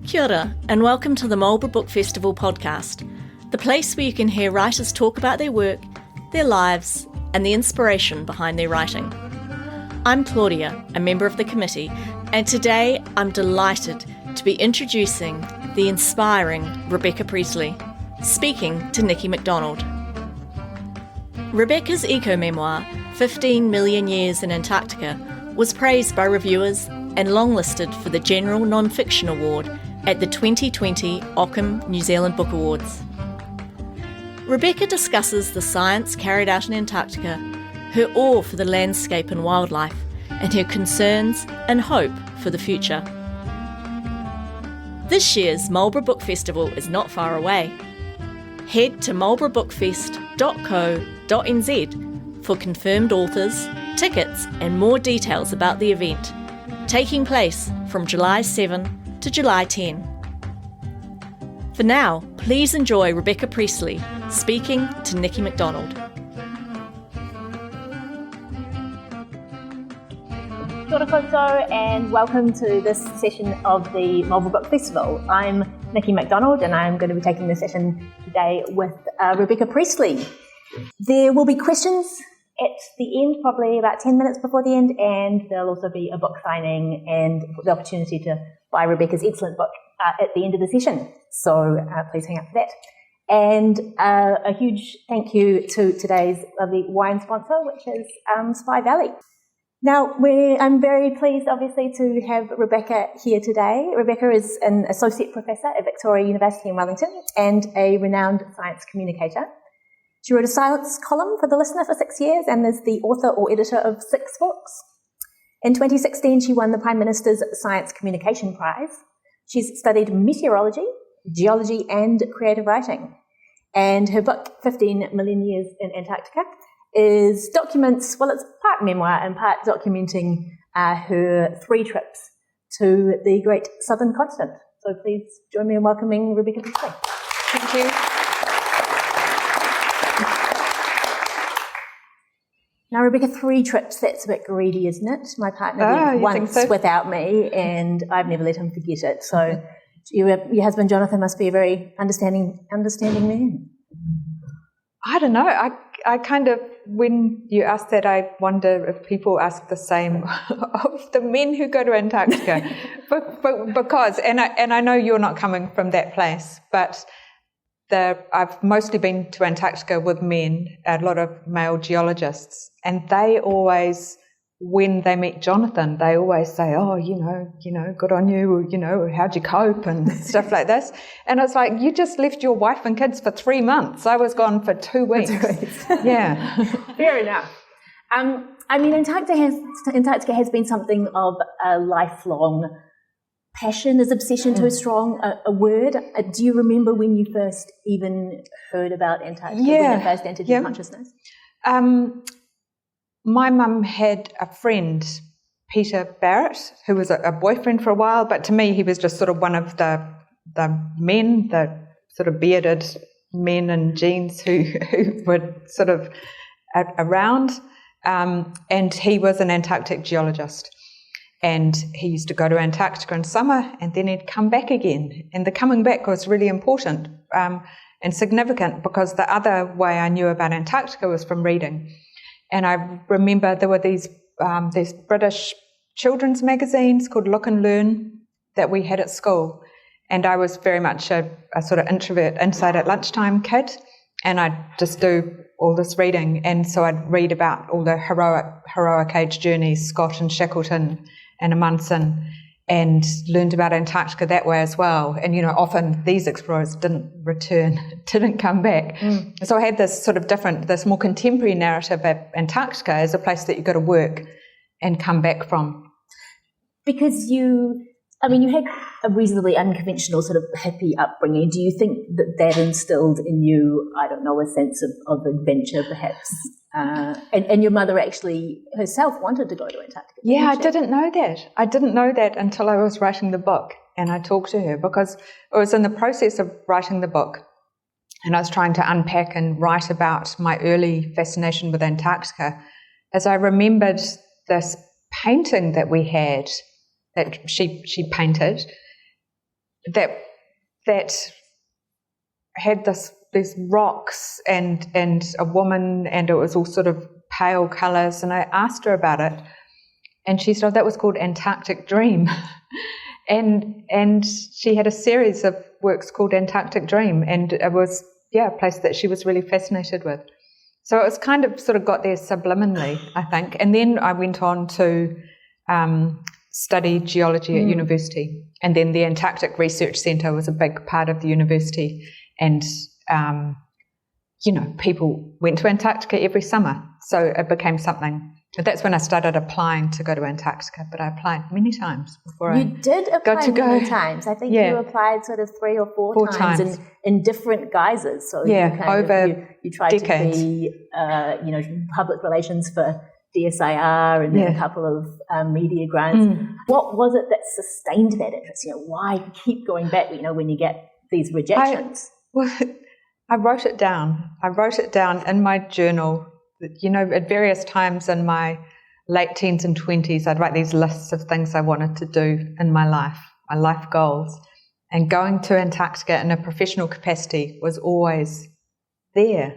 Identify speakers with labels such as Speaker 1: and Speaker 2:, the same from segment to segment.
Speaker 1: Kia ora, and welcome to the Marlborough Book Festival podcast, the place where you can hear writers talk about their work, their lives, and the inspiration behind their writing. I'm Claudia, a member of the committee, and today I'm delighted to be introducing the inspiring Rebecca Priestley, speaking to Nikki MacDonald. Rebecca's eco-memoir, 15 Million Years in Antarctica, was praised by reviewers and longlisted for the General Non-Fiction Award at the 2020 Ockham New Zealand Book Awards. Rebecca discusses the science carried out in Antarctica, her awe for the landscape and wildlife, and her concerns and hope for the future. This year's Marlborough Book Festival is not far away. Head to marlboroughbookfest.co.nz for confirmed authors, tickets and more details about the event, taking place from July 7 to July 10. For now, please enjoy Rebecca Priestley speaking to Nikki MacDonald.
Speaker 2: Kia ora koutou, and welcome to this session of the Marlborough Book Festival. I'm Nikki MacDonald and I'm going to be taking this session today with Rebecca Priestley. There will be questions at the end, probably about 10 minutes before the end, and there'll also be a book signing and the opportunity to buy Rebecca's excellent book at the end of the session. So please hang out for that. And a huge thank you to today's lovely wine sponsor, which is Spy Valley. Now, I'm very pleased, obviously, to have Rebecca here today. Rebecca is an associate professor at Victoria University in Wellington and a renowned science communicator. She wrote a science column for The Listener for 6 years and is the author or editor of 6 books. In 2016, she won the Prime Minister's Science Communication Prize. She's studied meteorology, geology and creative writing. And her book, 15 Million Years in Antarctica, it's part memoir and part documenting her 3 trips to the great southern continent. So please join me in welcoming Rebecca Priestley.
Speaker 3: Thank you.
Speaker 2: Now, Rebecca, 3 trips, that's a bit greedy, isn't it? My partner went once without me, and I've never let him forget it. So your husband, Jonathan, must be a very understanding man.
Speaker 3: I don't know. I kind of, when you ask that, I wonder if people ask the same of the men who go to Antarctica. because I know you're not coming from that place, but I've mostly been to Antarctica with men, a lot of male geologists, and they always, when they meet Jonathan, they always say, oh, you know, good on you, how'd you cope and stuff like this. And it's like, you just left your wife and kids for 3 months. I was gone for 2 weeks. Yeah.
Speaker 2: Fair enough. I mean, Antarctica has been something of a lifelong passion. Is obsession too strong a word? Do you remember when you first even heard about Antarctica, when it first entered your consciousness?
Speaker 3: My mum had a friend, Peter Barrett, who was a boyfriend for a while, but to me he was just sort of one of the men, the sort of bearded men in jeans who were sort of around, and he was an Antarctic geologist. And he used to go to Antarctica in summer and then he'd come back again. And the coming back was really important and significant because the other way I knew about Antarctica was from reading. And I remember there were these British children's magazines called Look and Learn that we had at school. And I was very much a sort of introvert inside at lunchtime kid. And I'd just do all this reading. And so I'd read about all the heroic age journeys, Scott and Shackleton and Amundsen, and learned about Antarctica that way as well. And, often these explorers didn't come back. So I had this sort of this more contemporary narrative of Antarctica as a place that you got to work and come back from.
Speaker 2: Because you had a reasonably unconventional sort of hippie upbringing. Do you think that instilled in you, I don't know, a sense of adventure perhaps? And your mother actually herself wanted to go to Antarctica.
Speaker 3: Yeah, I didn't know that. I didn't know that until I was writing the book and I talked to her, because it was in the process of writing the book and I was trying to unpack and write about my early fascination with Antarctica, as I remembered this painting that we had that she painted that had these rocks and a woman, and it was all sort of pale colours, and I asked her about it, and she said that was called Antarctic Dream. and she had a series of works called Antarctic Dream, and it was a place that she was really fascinated with. So it was kind of sort of got there subliminally, I think. And then I went on to study geology at university, and then the Antarctic Research Centre was a big part of the university, and people went to Antarctica every summer, so it became something. That's when I started applying to go to Antarctica, but I applied many times before
Speaker 2: You did apply many times. I think you applied sort of 3 or 4 times. In different guises. So you tried
Speaker 3: decades.
Speaker 2: to be, public relations for DSIR, and then a couple of media grants. What was it that sustained that interest? Why keep going back, when you get these rejections?
Speaker 3: I wrote it down. I wrote it down in my journal. At various times in my late teens and 20s, I'd write these lists of things I wanted to do in my life goals. And going to Antarctica in a professional capacity was always there.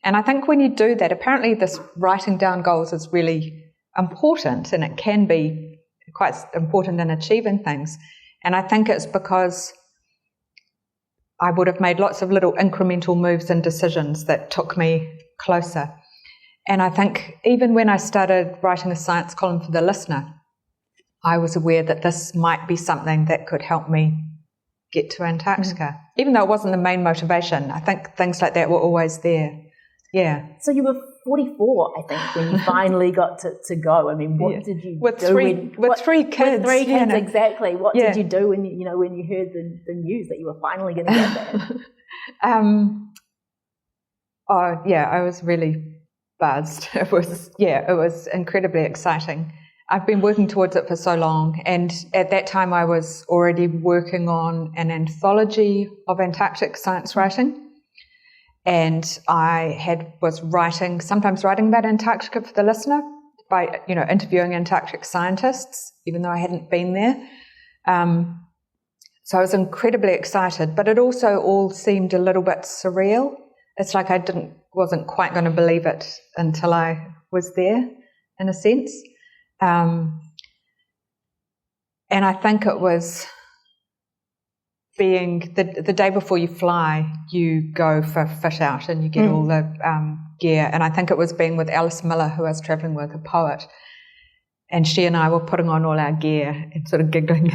Speaker 3: And I think when you do that, apparently this writing down goals is really important, and it can be quite important in achieving things. And I think it's because I would have made lots of little incremental moves and decisions that took me closer. And I think even when I started writing a science column for The Listener, I was aware that this might be something that could help me get to Antarctica. Even though it wasn't the main motivation, I think things like that were always there. Yeah.
Speaker 2: So you were 44, I think, when you finally got to go. I mean, what did you do?
Speaker 3: With 3 kids.
Speaker 2: With 3 kids, exactly. What
Speaker 3: Yeah.
Speaker 2: did you do when you heard the news that you were finally going to get there?
Speaker 3: I was really buzzed. It was incredibly exciting. I've been working towards it for so long, and at that time I was already working on an anthology of Antarctic science writing, and I was sometimes writing about Antarctica for The Listener by interviewing Antarctic scientists, even though I hadn't been there. So I was incredibly excited, but it also all seemed a little bit surreal. It's like I wasn't quite going to believe it until I was there, in a sense. And I think it was being the day before you fly, you go for fit out and you get all the gear. And I think it was being with Alice Miller, who I was travelling with, a poet. And she and I were putting on all our gear and sort of giggling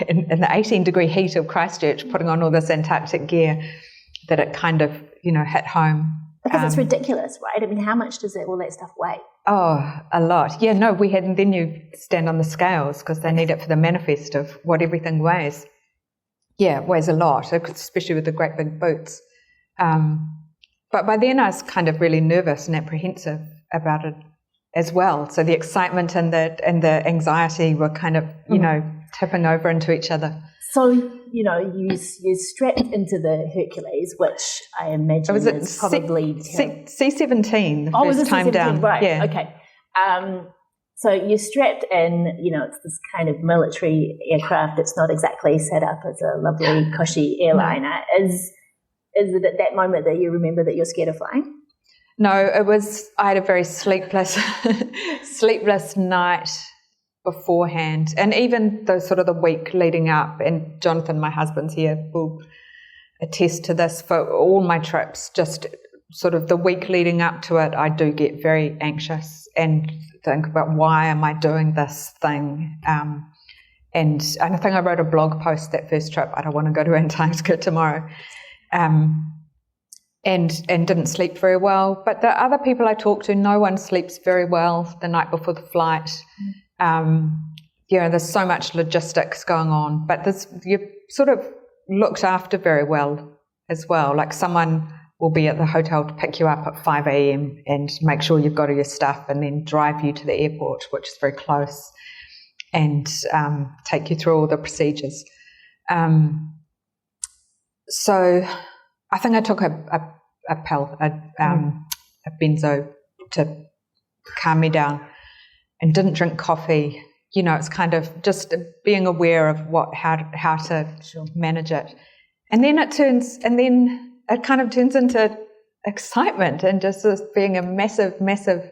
Speaker 3: in the 18-degree heat of Christchurch, putting on all this Antarctic gear, that it kind of, hit home.
Speaker 2: Because it's ridiculous, right? I mean, how much does all that stuff weigh?
Speaker 3: Oh, a lot. Yeah, no, we had, and then you stand on the scales because they need it for the manifest of what everything weighs. Yeah, it weighs a lot, especially with the great big boots. But by then I was kind of really nervous and apprehensive about it as well. So the excitement and the anxiety were kind of, tipping over into each other.
Speaker 2: So, you strapped into the Hercules, which I imagine is probably...
Speaker 3: C-17, the first time
Speaker 2: C-17,
Speaker 3: down.
Speaker 2: Right,
Speaker 3: yeah.
Speaker 2: Okay. So you're strapped in, it's this kind of military aircraft. It's not exactly set up as a lovely, cushy airliner. Is it at that moment that you remember that you're scared of flying?
Speaker 3: No, I had a very sleepless night beforehand, and even the week leading up, and Jonathan, my husband's here, will attest to this, for all my trips, just sort of the week leading up to it, I do get very anxious and think about, why am I doing this thing? And I think I wrote a blog post that first trip, I don't want to go to Antarctica tomorrow, and didn't sleep very well. But the other people I talked to, no one sleeps very well the night before the flight. There's so much logistics going on, but you're sort of looked after very well as well. Like, someone will be at the hotel to pick you up at 5 a.m. and make sure you've got all your stuff, and then drive you to the airport, which is very close, and take you through all the procedures. So I think I took a benzo to calm me down, and didn't drink coffee it's kind of just being aware of how to manage it. And then it kind of turns into excitement and just this being a massive, massive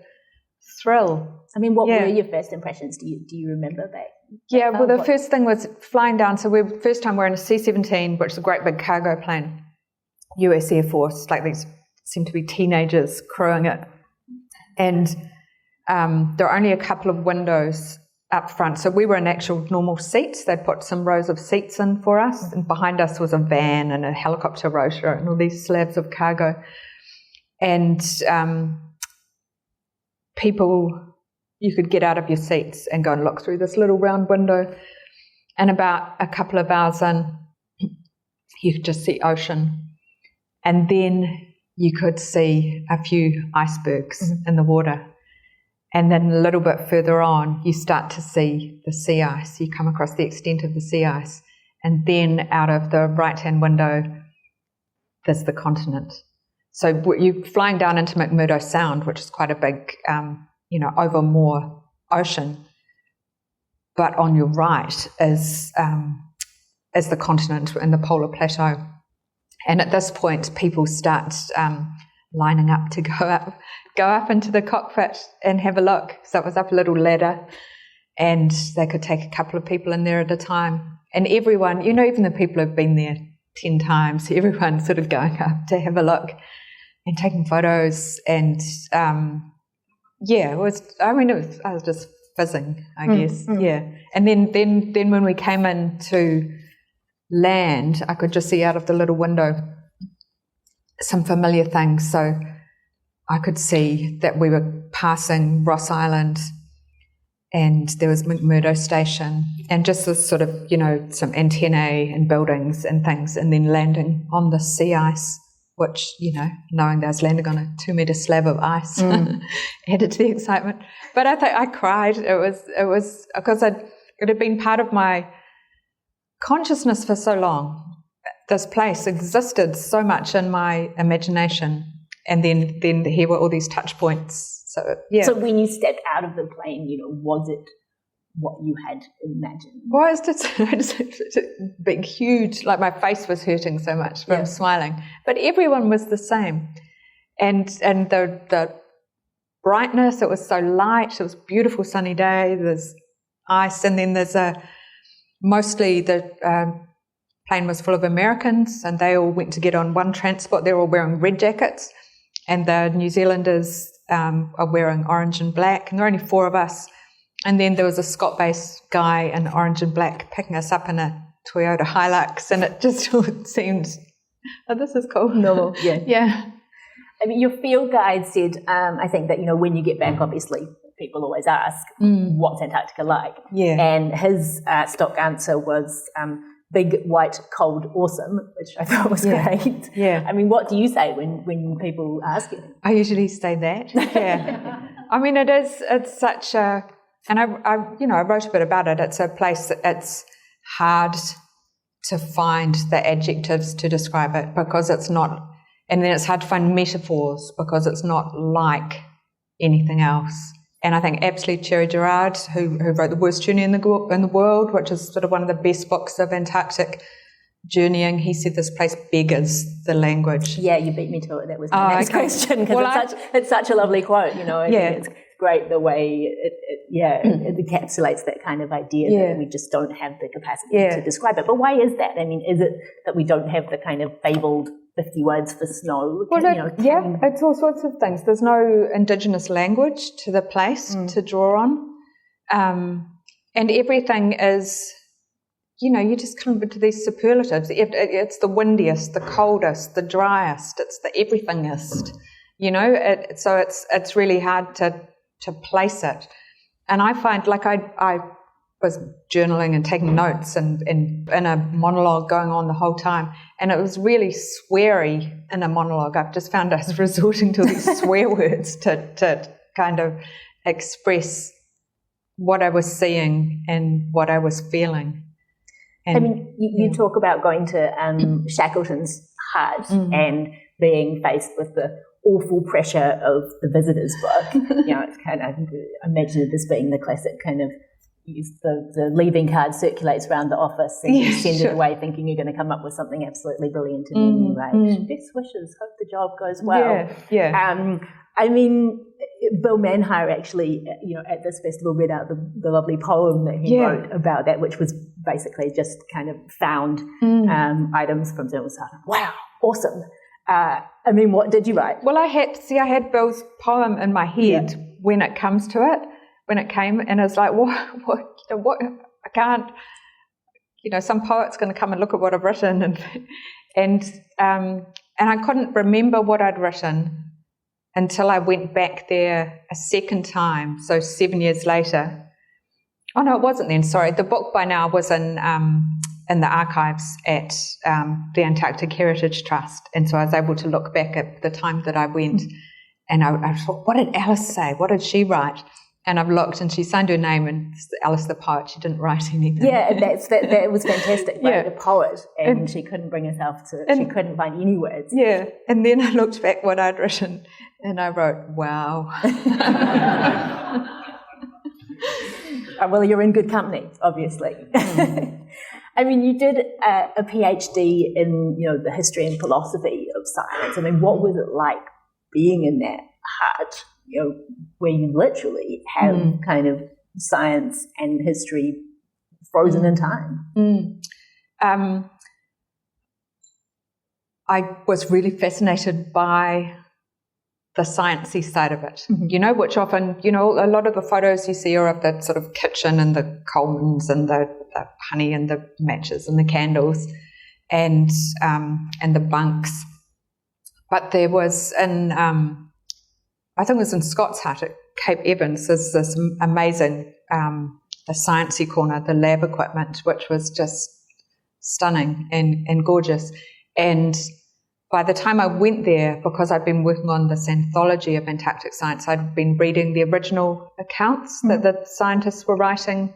Speaker 3: thrill.
Speaker 2: I mean, what were your first impressions? Do you remember back?
Speaker 3: Yeah, well, the first thing was flying down. So first time we're in a C-17, which is a great big cargo plane, US Air Force, like these seem to be teenagers crewing it. And there are only a couple of windows up front. So we were in actual normal seats. They'd put some rows of seats in for us. And behind us was a van and a helicopter rotor and all these slabs of cargo. And people, you could get out of your seats and go and look through this little round window. And about a couple of hours in, you could just see ocean. And then you could see a few icebergs in the water. And then a little bit further on, you start to see the sea ice. You come across the extent of the sea ice. And then out of the right-hand window, there's the continent. So you're flying down into McMurdo Sound, which is quite a big, over moor ocean. But on your right is the continent and the polar plateau. And at this point, people start lining up to go up into the cockpit and have a look. So it was up a little ladder, and they could take a couple of people in there at a time. And everyone, even the people who've been there 10 times, everyone sort of going up to have a look and taking photos. And I was just fizzing, I guess. Yeah. And then when we came in to land, I could just see out of the little window some familiar things. So I could see that we were passing Ross Island, and there was McMurdo Station, and just this sort of, some antennae and buildings and things, and then landing on the sea ice, which, knowing that I was landing on a 2-metre slab of ice added to the excitement. But I think I cried. It was because it had been part of my consciousness for so long. This place existed so much in my imagination, and then here were all these touch points. So yeah.
Speaker 2: So when you stepped out of the plane, was it what you had imagined?
Speaker 3: Well, it's just big, huge. Like my face was hurting so much from smiling, but everyone was the same, and the brightness. It was so light. It was a beautiful sunny day. There's ice, and then there's mostly the plane was full of Americans, and they all went to get on one transport. They're all wearing red jackets, and the New Zealanders are wearing orange and black, and there are only 4 of us. And then there was a Scot-based guy in orange and black picking us up in a Toyota Hilux, and it just seemed, this is cool.
Speaker 2: Normal, yeah.
Speaker 3: Yeah.
Speaker 2: I mean, your field guide said, I think that, when you get back, obviously, people always ask, what's Antarctica like?
Speaker 3: Yeah.
Speaker 2: And his stock answer was big, white, cold, awesome, which I thought was great.
Speaker 3: Yeah.
Speaker 2: I mean, what do you say when people ask you?
Speaker 3: I usually say that. Yeah. I mean, it's such a, and I wrote a bit about it. It's a place that it's hard to find the adjectives to describe it because it's not, and then it's hard to find metaphors because it's not like anything else. And I think absolutely Cherry Gerard, who wrote The Worst Journey in the World, which is sort of one of the best books of Antarctic journeying, he said this place beggars the language.
Speaker 2: Yeah, you beat me to it. That was my next question, because it's such a lovely quote, I think it's great the way it encapsulates that kind of idea that we just don't have the capacity to describe it. But why is that? I mean, is it that we don't have the kind of fabled 50 words for snow?
Speaker 3: It's all sorts of things. There's no indigenous language to the place to draw on. And everything is, you just come into these superlatives. It's the windiest, the coldest, the driest, it's the everythingest, so it's really hard to place it. And I find, like, I was journaling and taking notes and in a monologue going on the whole time, and it was really sweary in a monologue. I've just found I was resorting to these swear words to kind of express what I was seeing and what I was feeling. And,
Speaker 2: I mean, you talk about going to Shackleton's hut and being faced with the awful pressure of the visitor's book. It's kind of, I imagine this being the classic kind of, the leaving card circulates around the office and you send
Speaker 3: sure.
Speaker 2: it away thinking you're going to come up with something absolutely brilliant, and then you write, best wishes, hope the job goes well.
Speaker 3: Yeah.
Speaker 2: I mean, Bill Manhire actually, at this festival read out the lovely poem that he wrote about that, which was basically just kind of found items from journals. Wow, awesome. I mean, what did you write?
Speaker 3: Well, I had Bill's poem in my head when it comes to it, when it came, and it's like, what, I can't, some poet's going to come and look at what I've written, and I couldn't remember what I'd written until I went back there a second time, so 7 years later. Oh no, it wasn't then. Sorry, the book by now was in the archives at the Antarctic Heritage Trust, and so I was able to look back at the time that I went, and I thought, what did Alice say? What did she write? And I've looked, and she signed her name, and Alice the poet. She didn't write anything.
Speaker 2: Yeah, and that was fantastic. Right? The poet, and she couldn't bring herself to. She couldn't find any words.
Speaker 3: Yeah, and then I looked back what I'd written, and I wrote, "Wow."
Speaker 2: Well, you're in good company, obviously. I mean, you did a PhD in the history and philosophy of science. I mean, what was it like being in that hut? Where you literally have kind of science and history frozen in time.
Speaker 3: I was really fascinated by the sciencey side of it, which often, a lot of the photos you see are of the sort of kitchen and the Colemans and the honey and the matches and the candles and the bunks. But there was I think it was in Scott's Hut at Cape Evans, there's this amazing, the sciencey corner, the lab equipment, which was just stunning and gorgeous. And by the time I went there, because I'd been working on this anthology of Antarctic science, I'd been reading the original accounts that the scientists were writing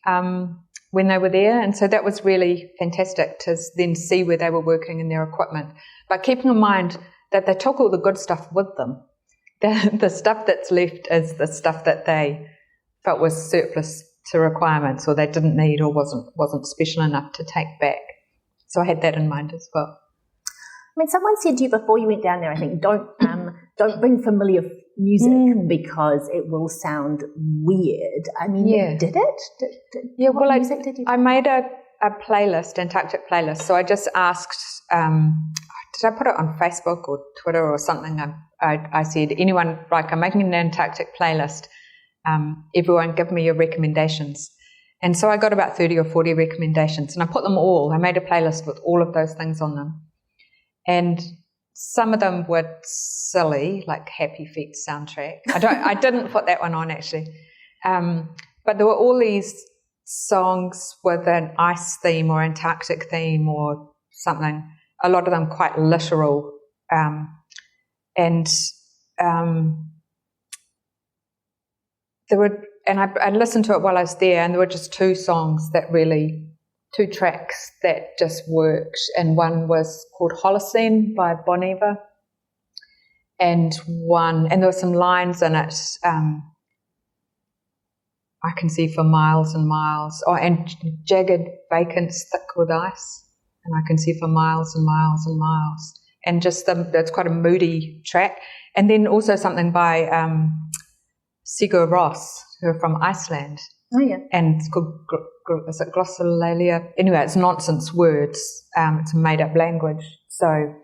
Speaker 3: when they were there. And so that was really fantastic to then see where they were working in their equipment. But keeping in mind that they took all the good stuff with them. The stuff that's left is the stuff that they felt was surplus to requirements, or they didn't need, or wasn't special enough to take back. So I had that in mind as well.
Speaker 2: I mean, someone said to you before you went down there, I think, don't bring familiar music because it will sound weird. I mean, did it?
Speaker 3: I made a playlist, Antarctic playlist. So I just asked, did I put it on Facebook or Twitter or something? I said, anyone, I'm making an Antarctic playlist. Everyone give me your recommendations. And so I got about 30 or 40 recommendations, and I put them all. I made a playlist with all of those things on them. And some of them were silly, like Happy Feet soundtrack. I didn't put that one on actually. But there were all these songs with an ice theme or Antarctic theme or something. A lot of them quite literal. I listened to it while I was there, and there were just two tracks that just worked, and one was called Holocene by Bon Iver, and there were some lines in it, I can see for miles and miles, and jagged vacants thick with ice, and I can see for miles and miles and miles, and just that's quite a moody track. And then also something by Sigur Rós, who are from Iceland.
Speaker 2: Oh yeah.
Speaker 3: And it's called, is it glossolalia? Anyway, it's nonsense words. It's a made-up language. So,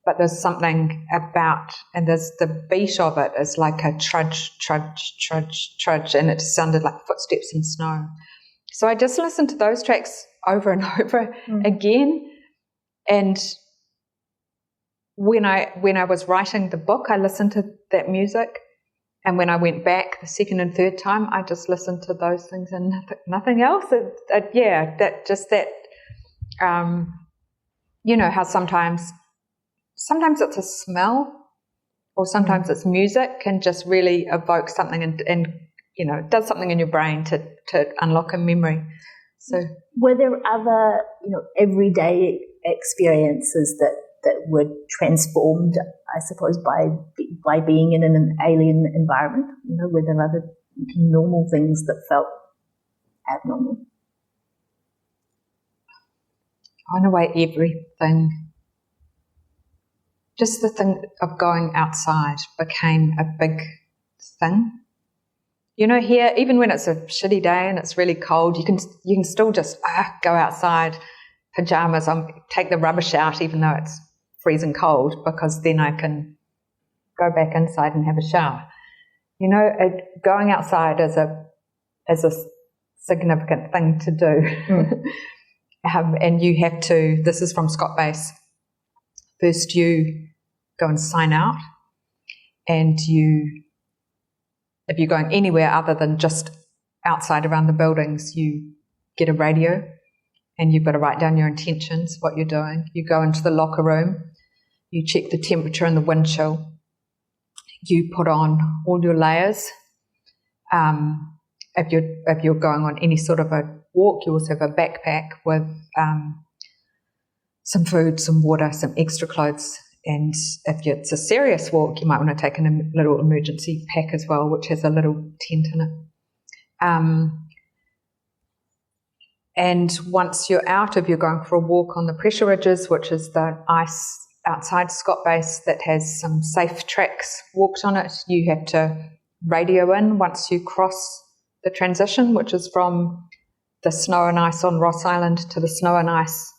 Speaker 3: but there's something about, and there's the beat of it is like a trudge, trudge, trudge, trudge, and it just sounded like footsteps in snow. So I just listened to those tracks over and over again. And when I was writing the book, I listened to that music. And when I went back the second and third time, I just listened to those things and nothing else. How sometimes it's a smell, or sometimes it's music, can just really evoke something and it does something in your brain to unlock a memory. So,
Speaker 2: were there other everyday experiences that were transformed, I suppose, by being in an alien environment? Were there other normal things that felt abnormal?
Speaker 3: In a way, everything. Just the thing of going outside became a big thing. You know, here, even when it's a shitty day and it's really cold, you can still just go outside, pajamas, take the rubbish out even though it's freezing cold, because then I can go back inside and have a shower. You know, going outside is a significant thing to do. And you have to, this is from Scott Base, first you go and sign out, and if you're going anywhere other than just outside around the buildings, you get a radio and you've got to write down your intentions, what you're doing. You go into the locker room, you check the temperature and the wind chill, you put on all your layers. If you're going on any sort of a walk, you also have a backpack with some food, some water, some extra clothes. And if it's a serious walk, you might want to take a little emergency pack as well, which has a little tent in it. And once you're out, if you're going for a walk on the pressure ridges, which is the ice outside Scott Base that has some safe tracks walked on it, you have to radio in once you cross the transition, which is from the snow and ice on Ross Island to the snow and ice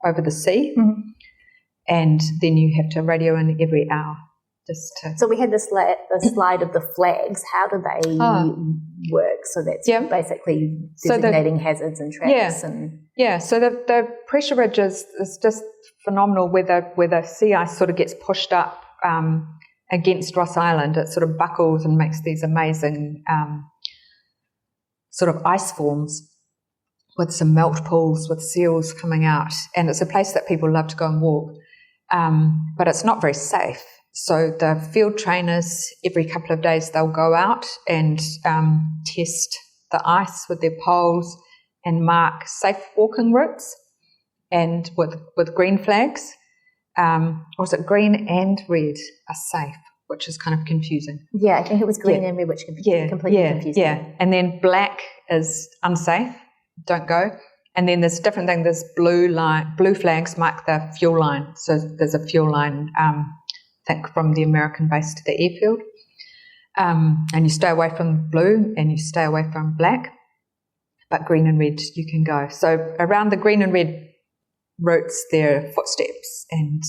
Speaker 3: over the sea. Mm-hmm. And then you have to radio in every hour.
Speaker 2: So we had the slide of the flags. How do they work? So that's basically designating hazards and tracks.
Speaker 3: So the pressure ridge is just phenomenal where the sea ice sort of gets pushed up against Ross Island. It sort of buckles and makes these amazing sort of ice forms with some melt pools with seals coming out. And it's a place that people love to go and walk. But it's not very safe. So the field trainers, every couple of days, they'll go out and test the ice with their poles and mark safe walking routes, and with green flags. Or is it green and red are safe, which is kind of confusing.
Speaker 2: Yeah, I think it was green and red, which completely confusing.
Speaker 3: Yeah, and then black is unsafe, don't go. And then there's a different thing. There's blue flags mark the fuel line. So there's a fuel line, I think, from the American base to the airfield. And you stay away from blue and you stay away from black. But green and red, you can go. So around the green and red routes, there are footsteps, and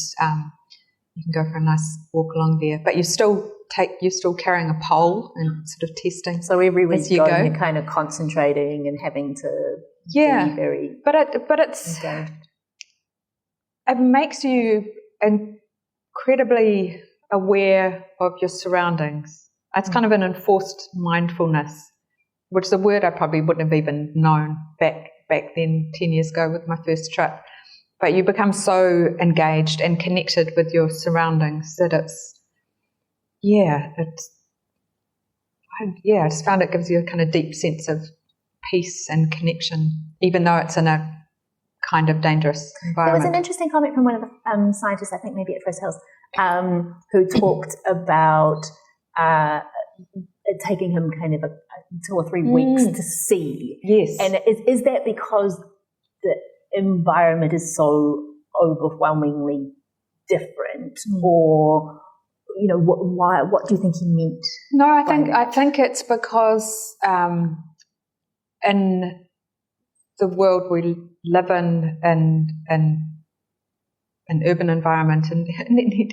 Speaker 3: you can go for a nice walk along there. But you're still carrying a pole and sort of testing.
Speaker 2: So everywhere you go, you're kind of concentrating and having to.
Speaker 3: Yeah, but it's
Speaker 2: engaged.
Speaker 3: It makes you incredibly aware of your surroundings. It's kind of an enforced mindfulness, which is a word I probably wouldn't have even known back then 10 years ago with my first trip. But you become so engaged and connected with your surroundings that I just found it gives you a kind of deep sense of peace and connection, even though it's in a kind of dangerous environment.
Speaker 2: There was an interesting comment from one of the scientists, I think maybe at First Hills, who talked about it taking him kind of 2 or 3 weeks to see.
Speaker 3: Yes.
Speaker 2: And is that because the environment is so overwhelmingly different, or what do you think he meant?
Speaker 3: No, I think it's because in the world we live in an urban environment and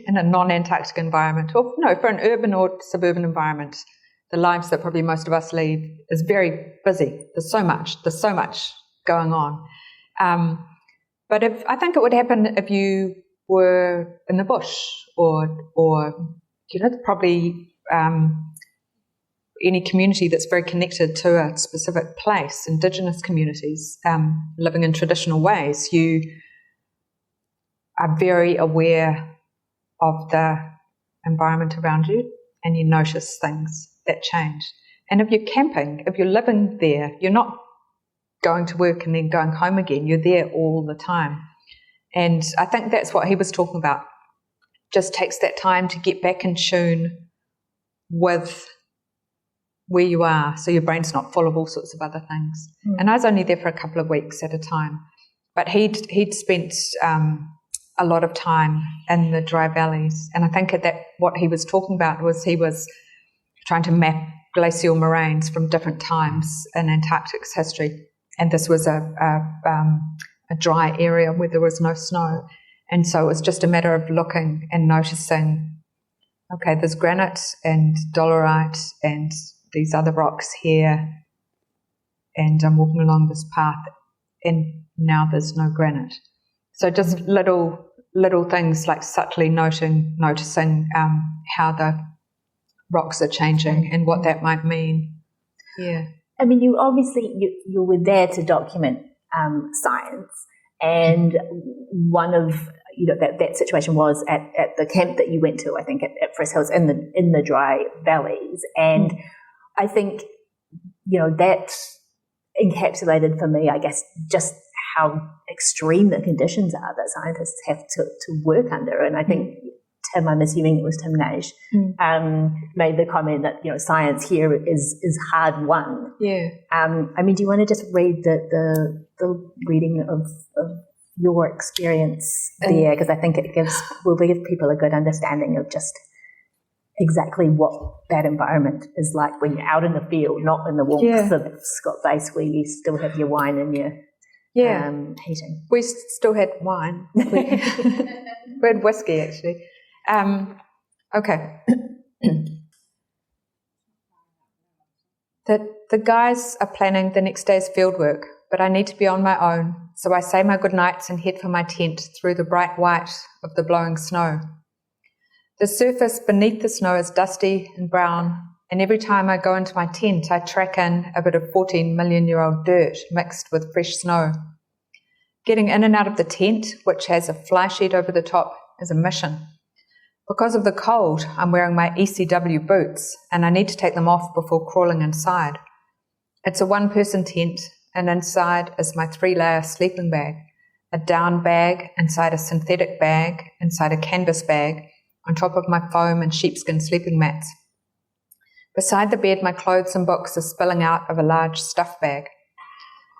Speaker 3: in a non-Antarctic environment, or no, for an urban or suburban environment, the lives that probably most of us lead is very busy. There's so much going on. But I think it would happen if you were in the bush or probably any community that's very connected to a specific place, Indigenous communities, living in traditional ways, you are very aware of the environment around you and you notice things that change. And if you're camping, if you're living there, you're not going to work and then going home again. You're there all the time. And I think that's what he was talking about. Just takes that time to get back in tune with where you are, so your brain's not full of all sorts of other things. And I was only there for a couple of weeks at a time, but he'd spent a lot of time in the dry valleys, and I think what he was talking about was he was trying to map glacial moraines from different times in Antarctic's history, and this was a dry area where there was no snow, and so it was just a matter of looking and noticing, okay, there's granite and dolerite and these other rocks here, and I'm walking along this path, and now there's no granite. So just little things like subtly noticing how the rocks are changing and what that might mean. Yeah.
Speaker 2: I mean, you were there to document science, and one of that situation was at the camp that you went to, I think at Priestley Hills in the dry valleys, and I think that encapsulated for me, I guess, just how extreme the conditions are that scientists have to work under. And I think Tim, I'm assuming it was Tim Nash, made the comment that science here is hard won.
Speaker 3: Yeah.
Speaker 2: I mean, do you want to just read the reading of your experience there? Because I think will give people a good understanding of just exactly what that environment is like when you're out in the field, not in the warmth of Scott Base where you still have your wine and your heating.
Speaker 3: We still had wine. We had whiskey, actually. Okay. The guys are planning the next day's fieldwork, but I need to be on my own, so I say my goodnights and head for my tent through the bright white of the blowing snow. The surface beneath the snow is dusty and brown, and every time I go into my tent, I track in a bit of 14-million-year-old dirt mixed with fresh snow. Getting in and out of the tent, which has a fly sheet over the top, is a mission. Because of the cold, I'm wearing my ECW boots, and I need to take them off before crawling inside. It's a one-person tent, and inside is my 3-layer sleeping bag, a down bag inside a synthetic bag, inside a canvas bag, on top of my foam and sheepskin sleeping mats. Beside the bed, my clothes and books are spilling out of a large stuff bag.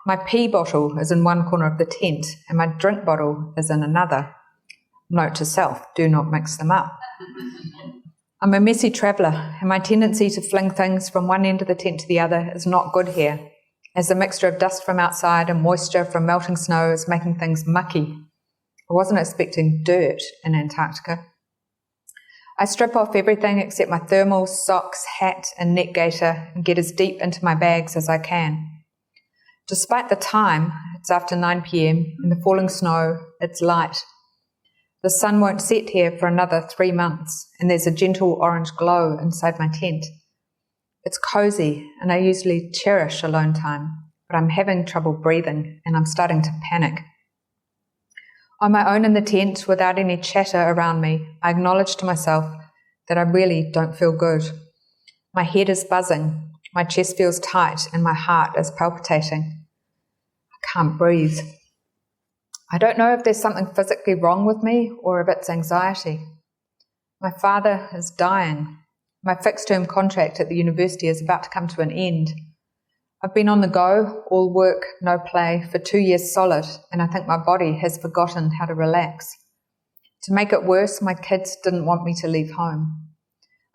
Speaker 3: My pee bottle is in one corner of the tent, and my drink bottle is in another. Note to self, do not mix them up. I'm a messy traveller, and my tendency to fling things from one end of the tent to the other is not good here, as the mixture of dust from outside and moisture from melting snow is making things mucky. I wasn't expecting dirt in Antarctica. I strip off everything except my thermals, socks, hat and neck gaiter and get as deep into my bags as I can. Despite the time, it's after 9 p.m, and the falling snow, it's light. The sun won't set here for another 3 months, and there's a gentle orange glow inside my tent. It's cosy, and I usually cherish alone time, but I'm having trouble breathing, and I'm starting to panic. On my own in the tent, without any chatter around me, I acknowledge to myself that I really don't feel good. My head is buzzing, my chest feels tight, and my heart is palpitating. I can't breathe. I don't know if there's something physically wrong with me or if it's anxiety. My father is dying. My fixed-term contract at the university is about to come to an end. I've been on the go, all work, no play, for 2 years solid, and I think my body has forgotten how to relax. To make it worse, my kids didn't want me to leave home.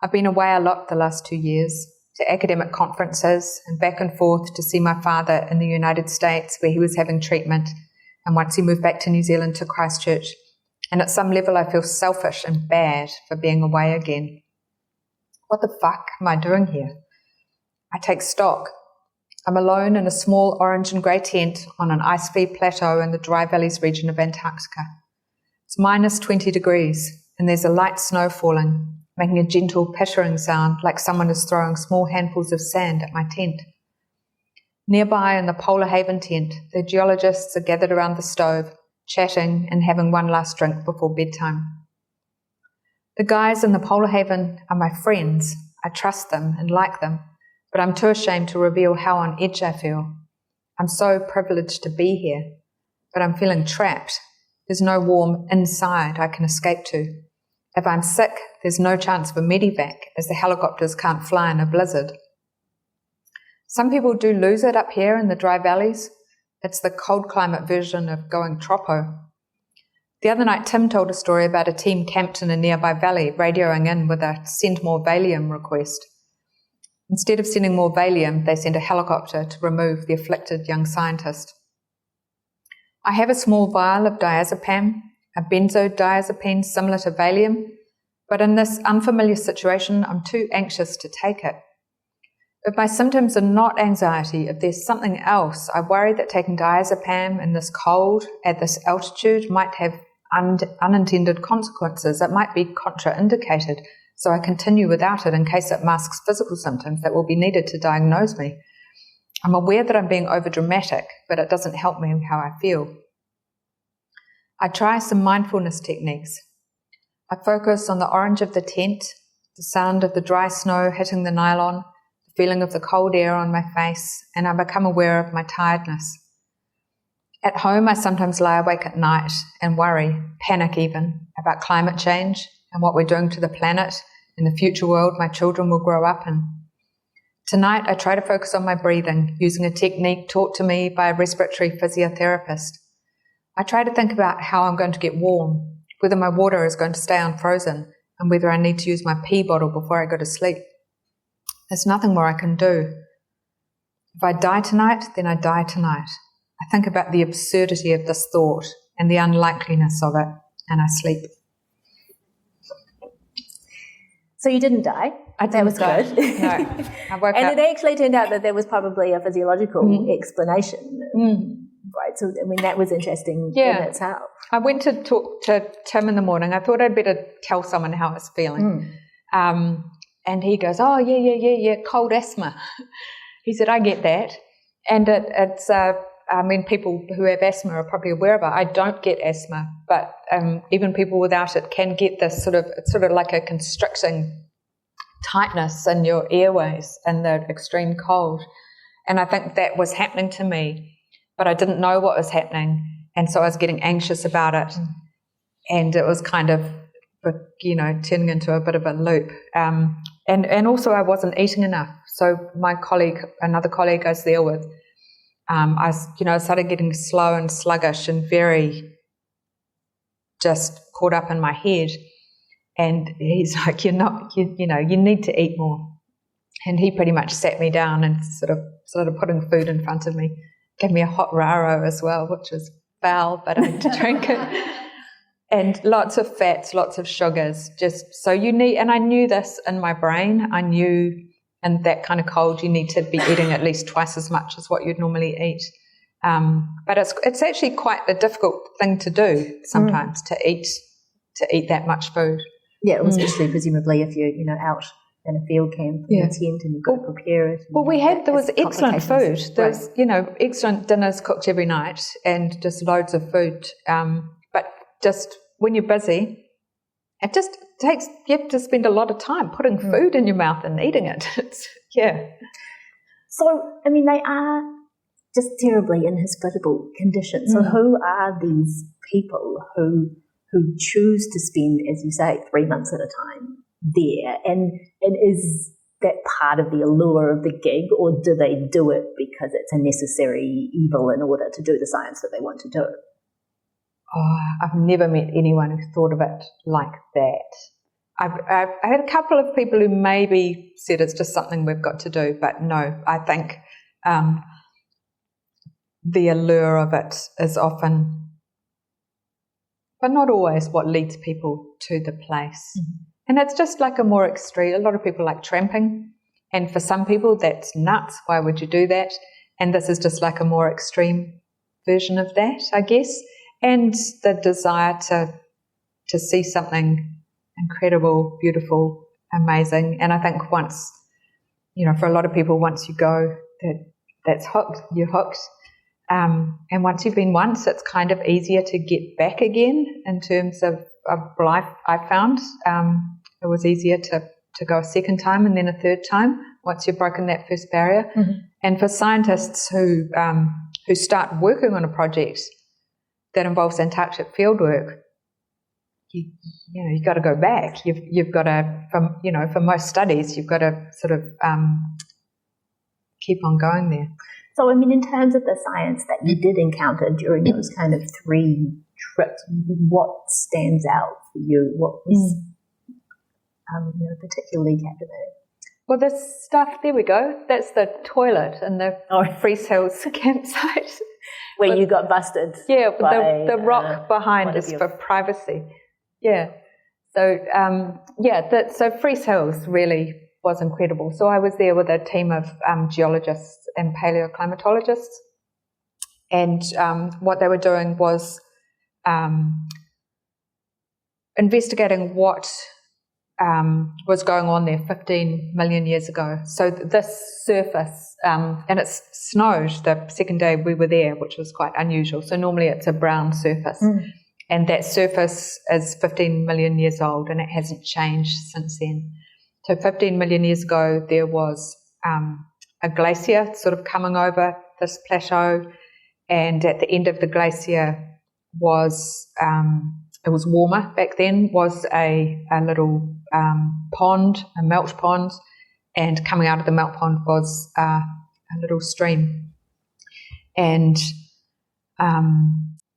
Speaker 3: I've been away a lot the last 2 years, to academic conferences and back and forth to see my father in the United States where he was having treatment, and once he moved back to New Zealand to Christchurch. And at some level I feel selfish and bad for being away again. What the fuck am I doing here? I take stock. I'm alone in a small orange and grey tent on an ice-free plateau in the Dry Valleys region of Antarctica. It's minus 20 degrees, and there's a light snow falling, making a gentle pittering sound like someone is throwing small handfuls of sand at my tent. Nearby in the Polar Haven tent, the geologists are gathered around the stove, chatting and having one last drink before bedtime. The guys in the Polar Haven are my friends. I trust them and like them, but I'm too ashamed to reveal how on edge I feel. I'm so privileged to be here, but I'm feeling trapped. There's no warm inside I can escape to. If I'm sick, there's no chance for medevac, as the helicopters can't fly in a blizzard. Some people do lose it up here in the dry valleys. It's the cold climate version of going tropo. The other night, Tim told a story about a team camped in a nearby valley, radioing in with a send more Valium request. Instead of sending more Valium, they sent a helicopter to remove the afflicted young scientist. I have a small vial of diazepam, a benzodiazepine similar to Valium, but in this unfamiliar situation, I'm too anxious to take it. If my symptoms are not anxiety, if there's something else, I worry that taking diazepam in this cold at this altitude might have unintended consequences. It might be contraindicated, so I continue without it in case it masks physical symptoms that will be needed to diagnose me. I'm aware that I'm being overdramatic, but it doesn't help me in how I feel. I try some mindfulness techniques. I focus on the orange of the tent, the sound of the dry snow hitting the nylon, feeling of the cold air on my face, and I become aware of my tiredness. At home, I sometimes lie awake at night and worry, panic even, about climate change and what we're doing to the planet and the future world my children will grow up in. Tonight, I try to focus on my breathing, using a technique taught to me by a respiratory physiotherapist. I try to think about how I'm going to get warm, whether my water is going to stay unfrozen, and whether I need to use my pee bottle before I go to sleep. There's nothing more I can do. If I die tonight, then I die tonight. I think about the absurdity of this thought and the unlikeliness of it, and I sleep.
Speaker 2: So you didn't die? That was good.
Speaker 3: No, I woke
Speaker 2: and
Speaker 3: up.
Speaker 2: it actually turned out that there was probably a physiological explanation. Right, so I mean, that was interesting in itself.
Speaker 3: I went to talk to Tim in the morning. I thought I'd better tell someone how I was feeling. And he goes, oh, yeah, cold asthma. He said, I get that. And it's people who have asthma are probably aware of it. I don't get asthma, but even people without it can get this it's sort of like a constricting tightness in your airways in the extreme cold. And I think that was happening to me, but I didn't know what was happening. And so I was getting anxious about it. And it was kind of, turning into a bit of a loop. And also I wasn't eating enough. So another colleague I was there with, I started getting slow and sluggish and very just caught up in my head. And he's like, you need to eat more. And he pretty much sat me down and sort of started putting food in front of me. Gave me a hot raro as well, which was foul, but I had to drink it. And lots of fats, lots of sugars, just so you need, and I knew this in my brain, I knew in that kind of cold you need to be eating at least twice as much as what you'd normally eat. But it's actually quite a difficult thing to do sometimes, to eat that much food.
Speaker 2: Yeah, especially presumably if you're, out in a field camp in a tent and you've got to prepare it.
Speaker 3: Well, there was excellent food. There was, excellent dinners cooked every night and just loads of food. But just when you're busy, it just takes, you have to spend a lot of time putting food in your mouth and eating it.
Speaker 2: So, I mean, they are just terribly inhospitable conditions. So who are these people who choose to spend, as you say, 3 months at a time there? And is that part of the allure of the gig, or do they do it because it's a necessary evil in order to do the science that they want to do?
Speaker 3: Oh, I've never met anyone who thought of it like that. I've had a couple of people who maybe said it's just something we've got to do, but no, I think the allure of it is often, but not always, what leads people to the place. And it's just like a more extreme, a lot of people like tramping, and for some people that's nuts, why would you do that? And this is just like a more extreme version of that, I guess. And the desire to see something incredible, beautiful, amazing. And I think once, for a lot of people, once you go, that's hooked, you're hooked. And once you've been once, it's kind of easier to get back again in terms of life, I found. It was easier to go a second time and then a third time once you've broken that first barrier. And for scientists who start working on a project that involves Antarctic fieldwork, you've got to go back. You've got to, for most studies, you've got to sort of keep on going there.
Speaker 2: So, I mean, in terms of the science that you did encounter during those kind of 3 trips, what stands out for you? What was particularly captivating?
Speaker 3: Well, this stuff, there we go. That's the toilet in the Priest Hills campsite.
Speaker 2: Where you got busted.
Speaker 3: Yeah, the rock behind is for privacy. Yeah. So, so Priest Hills really was incredible. So I was there with a team of geologists and paleoclimatologists, and what they were doing was investigating what was going on there 15 million years ago. So this surface, and it snowed the second day we were there, which was quite unusual. So normally it's a brown surface, and that surface is 15 million years old, and it hasn't changed since then. So 15 million years ago, there was a glacier sort of coming over this plateau, and at the end of the glacier was, it was warmer back then, was a little pond, a melt pond, and coming out of the melt pond was a little stream. And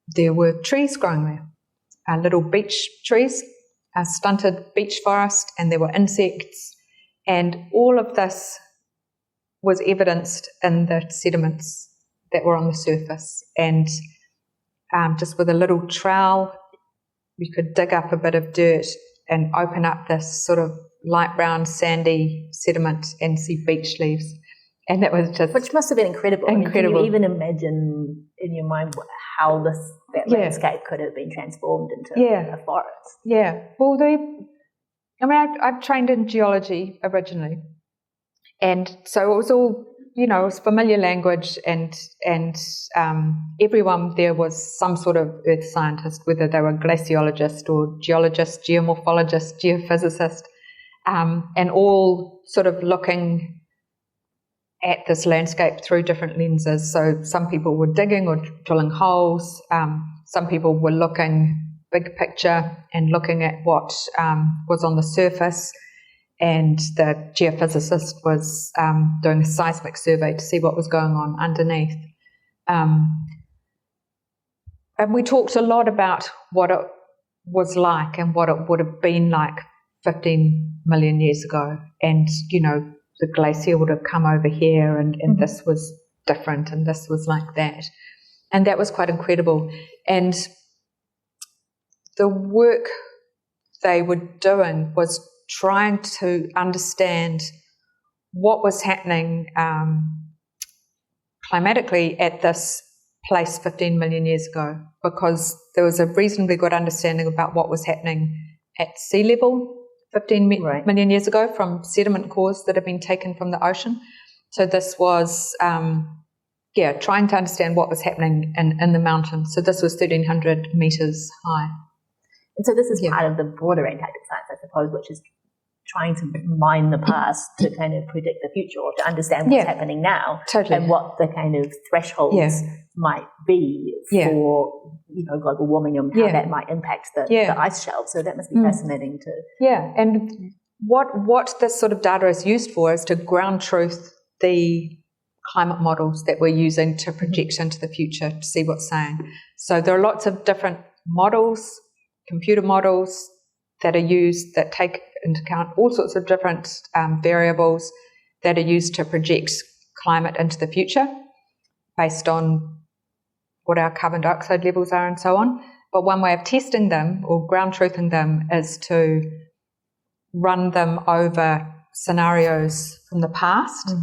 Speaker 3: there were trees growing there, little beech trees, a stunted beech forest, and there were insects, and all of this was evidenced in the sediments that were on the surface. And just with a little trowel, you could dig up a bit of dirt and open up this sort of light brown sandy sediment and see beech leaves. And that was just...
Speaker 2: Which must have been incredible.
Speaker 3: Incredible.
Speaker 2: I mean, can you even imagine in your mind how that landscape could have been transformed into a forest?
Speaker 3: Yeah. Well, I've trained in geology originally. And so it was all, it was familiar language, and everyone there was some sort of earth scientist, whether they were glaciologist or geologist, geomorphologist, geophysicist, and all sort of looking at this landscape through different lenses. So some people were digging or drilling holes, some people were looking big picture and looking at what was on the surface, and the geophysicist was doing a seismic survey to see what was going on underneath. And we talked a lot about what it was like and what it would have been like 15 million years ago. And, the glacier would have come over here, and this was different, and this was like that. And that was quite incredible. And the work they were doing was trying to understand what was happening climatically at this place 15 million years ago, because there was a reasonably good understanding about what was happening at sea level 15 million years ago from sediment cores that have been taken from the ocean. So this was, trying to understand what was happening in the mountains. So this was 1,300 metres high.
Speaker 2: And so this is part of the broader Antarctic science, I suppose, which is trying to mine the past to kind of predict the future, or to understand what's happening now, and what the kind of thresholds might be for global warming, and how that might impact the ice shelf. So that must be fascinating to...
Speaker 3: Yeah, and what this sort of data is used for is to ground truth the climate models that we're using to project into the future to see what's saying. So there are lots of different models, computer models that are used that take into account all sorts of different variables that are used to project climate into the future based on what our carbon dioxide levels are and so on. But one way of testing them or ground truthing them is to run them over scenarios from the past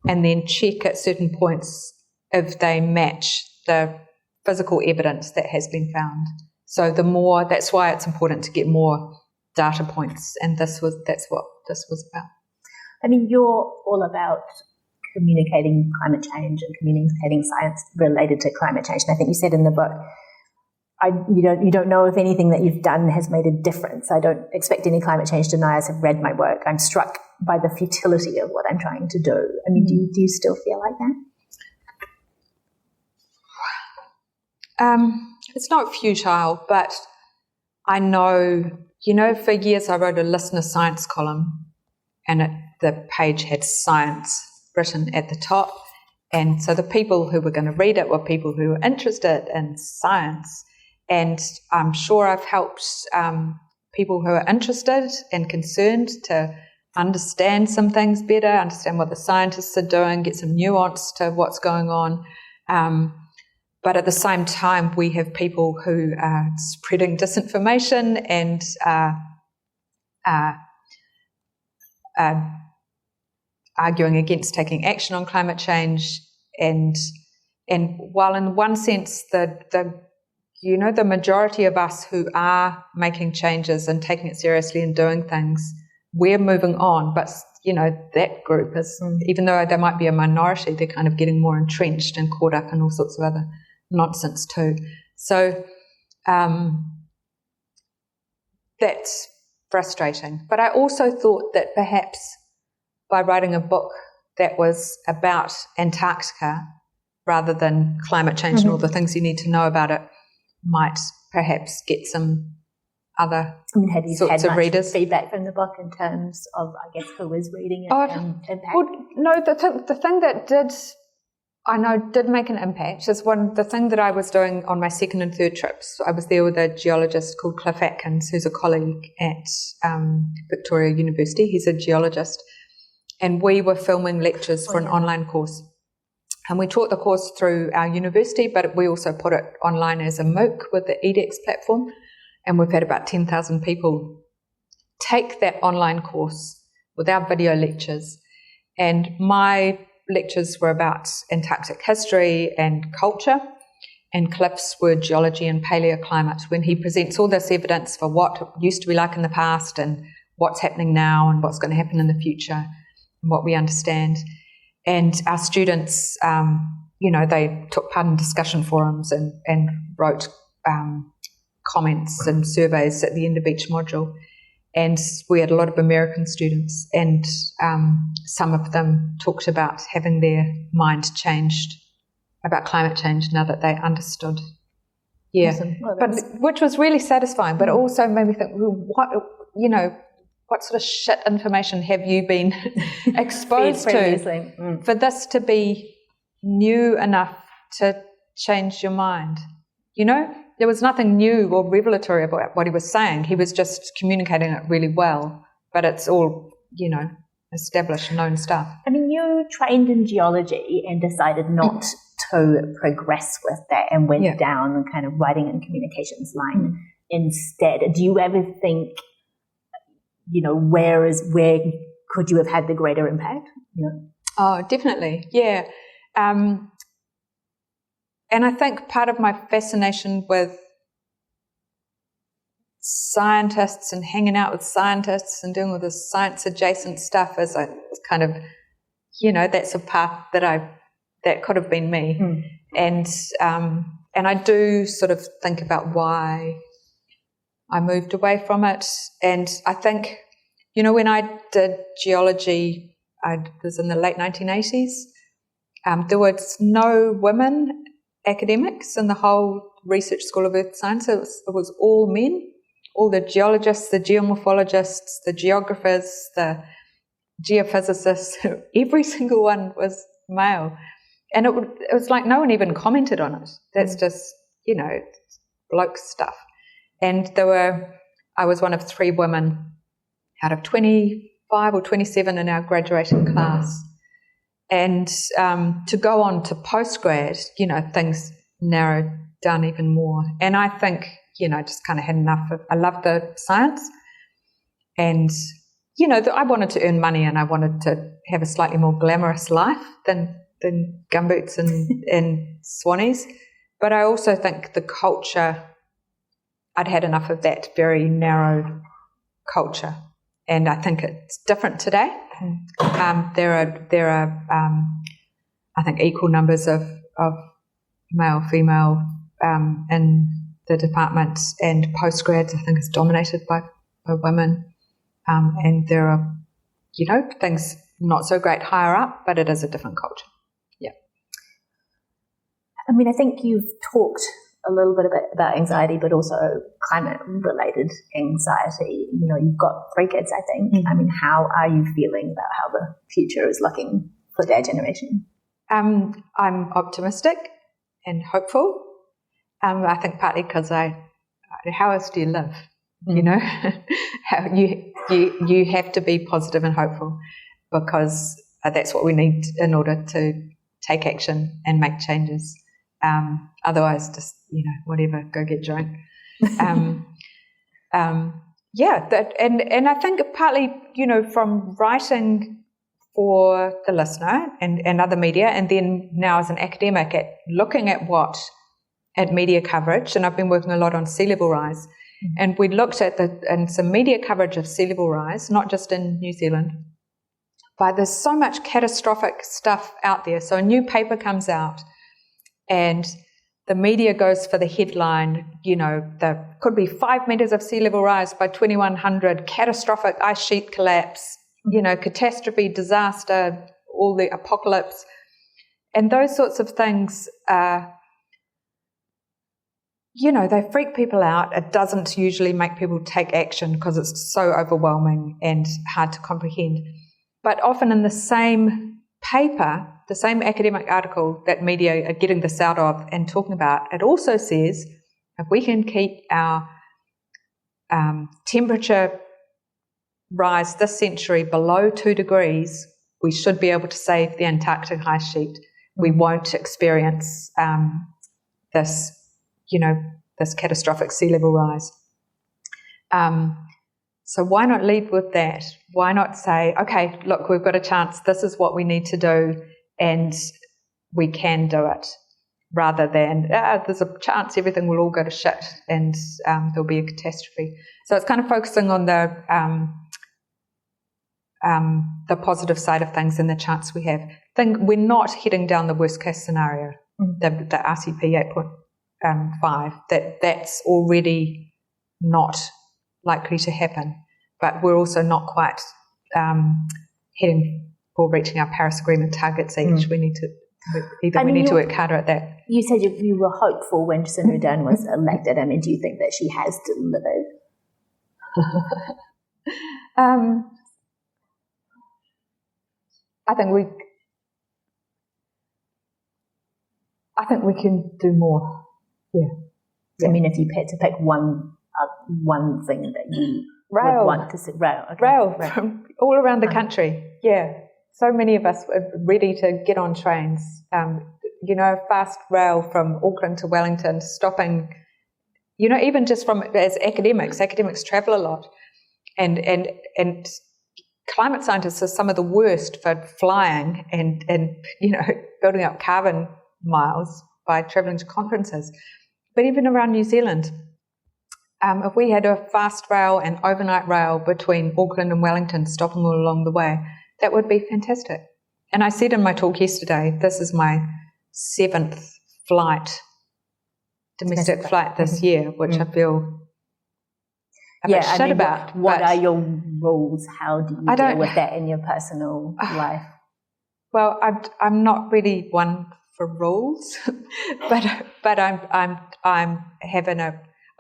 Speaker 3: and then check at certain points if they match the physical evidence that has been found. So that's why it's important to get more data points, and that's what this was about.
Speaker 2: I mean, you're all about communicating climate change and communicating science related to climate change. And I think you said in the book, you don't know if anything that you've done has made a difference. I don't expect any climate change deniers have read my work. I'm struck by the futility of what I'm trying to do. I mean, do you still feel like that?
Speaker 3: It's not futile, but I know, for years I wrote a listener science column, and the page had science written at the top. And so the people who were going to read it were people who were interested in science. And I'm sure I've helped people who are interested and concerned to understand some things better, understand what the scientists are doing, get some nuance to what's going on. But at the same time, we have people who are spreading disinformation and arguing against taking action on climate change. And while in one sense the majority of us who are making changes and taking it seriously and doing things, we're moving on. But, that group is, even though they might be a minority, they're kind of getting more entrenched and caught up in all sorts of other nonsense too. So that's frustrating. But I also thought that perhaps by writing a book that was about Antarctica rather than climate change and all the things you need to know about it might perhaps get some other
Speaker 2: have you
Speaker 3: sorts
Speaker 2: had
Speaker 3: of
Speaker 2: much
Speaker 3: readers.
Speaker 2: feedback from the book in terms of, I guess, who is reading it and impact?
Speaker 3: Well, no, the thing that did make an impact is the thing that I was doing on my second and third trips. I was there with a geologist called Cliff Atkins, who's a colleague at Victoria University. He's a geologist. And we were filming lectures for an online course. And we taught the course through our university, but we also put it online as a MOOC with the edX platform. And we've had about 10,000 people take that online course with our video lectures. And my lectures were about Antarctic history and culture, and Cliff's were geology and paleoclimate, when he presents all this evidence for what it used to be like in the past and what's happening now and what's going to happen in the future and what we understand. And our students, they took part in discussion forums and wrote comments and surveys at the end of each module. And we had a lot of American students, and some of them talked about having their mind changed about climate change now that they understood. Yeah,
Speaker 2: Awesome. Well,
Speaker 3: which was really satisfying, but it also made me think, well, what sort of shit information have you been exposed to for this to be new enough to change your mind? There was nothing new or revelatory about what he was saying. He was just communicating it really well, but it's all, established, known stuff.
Speaker 2: I mean, you trained in geology and decided not to progress with that and went down the kind of writing and communications line instead. Do you ever think, where could you have had the greater impact?
Speaker 3: Oh, definitely, yeah. And I think part of my fascination with scientists and hanging out with scientists and doing all this science-adjacent stuff is a kind of, that's a path that could have been me. And I do sort of think about why I moved away from it. And I think, when I did geology, I was in the late 1980s, there was no women academics in the whole research school of earth science. It was all men, all the geologists, the geomorphologists, the geographers, the geophysicists. Every single one was male, and it was like no one even commented on it. That's just bloke stuff. And I was one of 3 women out of 25 or 27 in our graduating class. And to go on to postgrad, things narrowed down even more. And I think, just kind of had enough I love the science. And, I wanted to earn money and I wanted to have a slightly more glamorous life than gumboots and swannies. But I also think the culture, I'd had enough of that very narrow culture. And I think it's different today. There are I think equal numbers of male, female in the department, and postgrads I think is dominated by women. And there are, things not so great higher up, but it is a different culture. Yeah.
Speaker 2: I mean, I think you've talked a little bit about anxiety, but also climate-related anxiety. You've got 3 kids, I think. I mean, how are you feeling about how the future is looking for their generation?
Speaker 3: I'm optimistic and hopeful. I think partly because how else do you live? You know, how you have to be positive and hopeful, because that's what we need in order to take action and make changes. Otherwise, just whatever, go get drunk. And I think partly from writing for the listener and other media, and then now as an academic at looking at media coverage, and I've been working a lot on sea level rise, and we looked at some media coverage of sea level rise, not just in New Zealand, but there's so much catastrophic stuff out there. So a new paper comes out and the media goes for the headline, there could be 5 meters of sea level rise by 2100, catastrophic ice sheet collapse, catastrophe, disaster, all the apocalypse. And those sorts of things, they freak people out. It doesn't usually make people take action because it's so overwhelming and hard to comprehend. But often in the same paper, the same academic article that media are getting this out of and talking about, it also says if we can keep our temperature rise this century below 2 degrees, we should be able to save the Antarctic ice sheet. We won't experience this catastrophic sea level rise. So why not lead with that? Why not say, okay, look, we've got a chance. This is what we need to do, and we can do it, rather than there's a chance everything will all go to shit and there'll be a catastrophe. So it's kind of focusing on the positive side of things and the chance we have. We're not heading down the worst case scenario, the RCP 8.5. That's already not likely to happen, but we're also not quite heading for reaching our Paris Agreement targets each. We need to work harder at that.
Speaker 2: You said you were hopeful when Jacinda Ardern was elected. I mean, do you think that she has delivered?
Speaker 3: I think we can do more. Yeah.
Speaker 2: I mean, if you had to pick one thing that you would want to see.
Speaker 3: Rail from all around the country. Yeah. So many of us are ready to get on trains. Fast rail from Auckland to Wellington, stopping, even just as academics travel a lot. And climate scientists are some of the worst for flying and building up carbon miles by travelling to conferences. But even around New Zealand, if we had a fast rail and overnight rail between Auckland and Wellington, stopping all along the way, that would be fantastic. And I said in my talk yesterday, this is my 7th domestic flight this year, which I feel a bit shit about.
Speaker 2: What are your rules? How do you deal with that in your personal life? Well,
Speaker 3: I'm not really one for rules, but I'm having